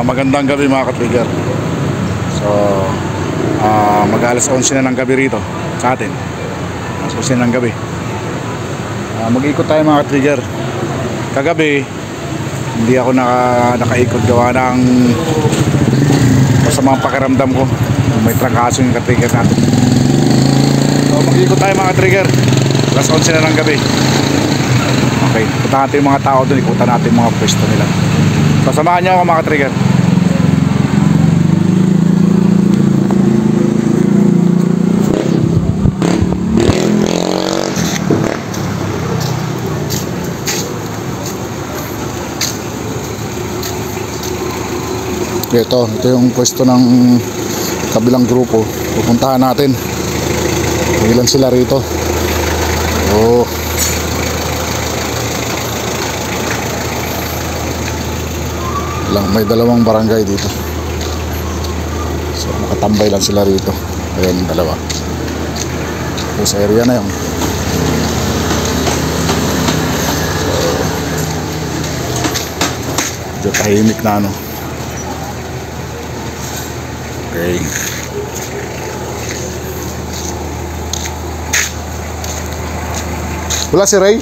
Magandang gabi mga ka-trigger. So mag-alas 11 na ng gabi rito sa atin. Alas 11 ng gabi. Mag-ikot tayo mga ka-trigger. Kagabi hindi ako nakaikot gawa ng masamang pakiramdam ko. May trangkaso yung ka-trigger natin. So mag-ikot tayo mga ka-trigger. Alas 11 na ng gabi. Okay, punta natin yung mga tao doon. Ikutan natin yung mga pwesto nila. Sasamahan niyo ako mga ka-trigger. Ito yung pwesto ng kabilang grupo. Pupuntahan natin. Ilan sila rito? Oh. May dalawang barangay dito. So nakatambay lang sila rito. Ayan, dalawa. So, sa area na yun. So, tahimik na ano. Okay. Wala si Ray?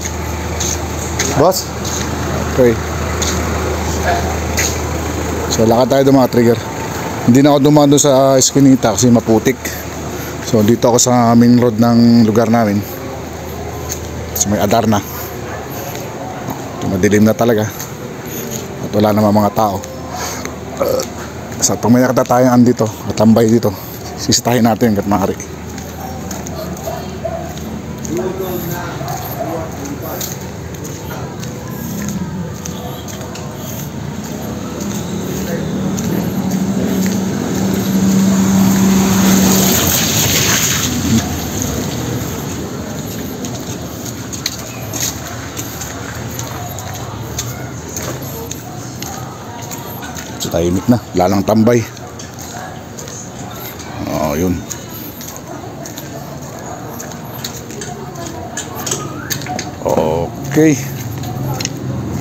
Boss? Okay. So lakad tayo doon mga trigger. Hindi na ako dumaan doon sa Eskinita kasi maputik. So dito ako sa main road ng lugar namin. So may Adarna. Madilim na talaga. At wala naman mga tao. So pag may nakita tayo andito, matambay dito, sisitahin natin hanggat maaari. Tahimik na, lalang tambay. Oh, yun. Okay.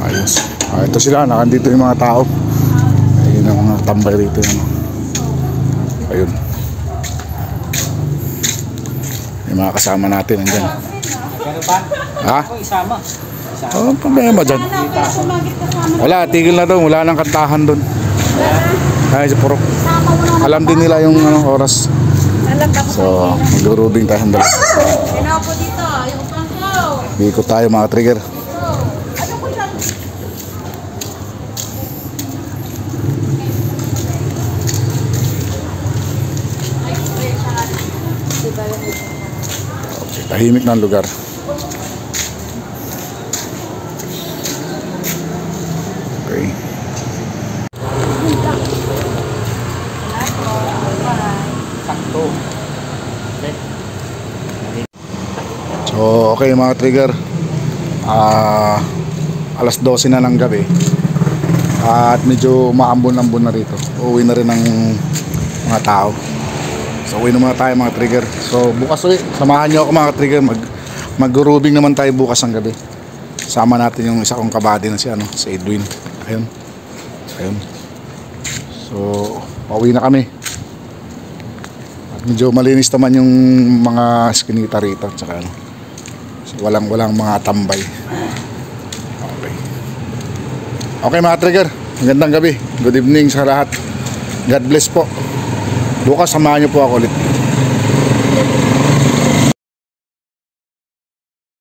Ayos. Ito sila, nakandito yung mga tao. Ayun ang mga tambay rito yun. Ayun. Yung mga kasama natin andyan. Ha? Oh, problema dyan. Wala, tigil na doon. Wala nang kantahan doon. Ay, sa Purok. Alam din nila yung oras. So, maglurubing tayo handala. Ikot tayo mga trigger. Okay, tahimik ng lugar. Okay. So okay mga trigger, alas 12 na ng gabi at medyo maambon-ambon na rito. Uuwi na rin ng mga tao. So uwi na muna tayo mga trigger. So bukas ulit, samahan nyo ako mga trigger. Mag-grooving naman tayo bukas ng gabi. Sama natin yung isa kong kabady na si Edwin. Ayun. Ayun. So pauwi na kami. At medyo malinis naman yung mga Eskinita rito. Tsaka so, walang mga tambay. Okay. Okay mga trigger, magandang gabi. Good evening sa lahat. God bless po. Bukas samahan niyo po ako ulit.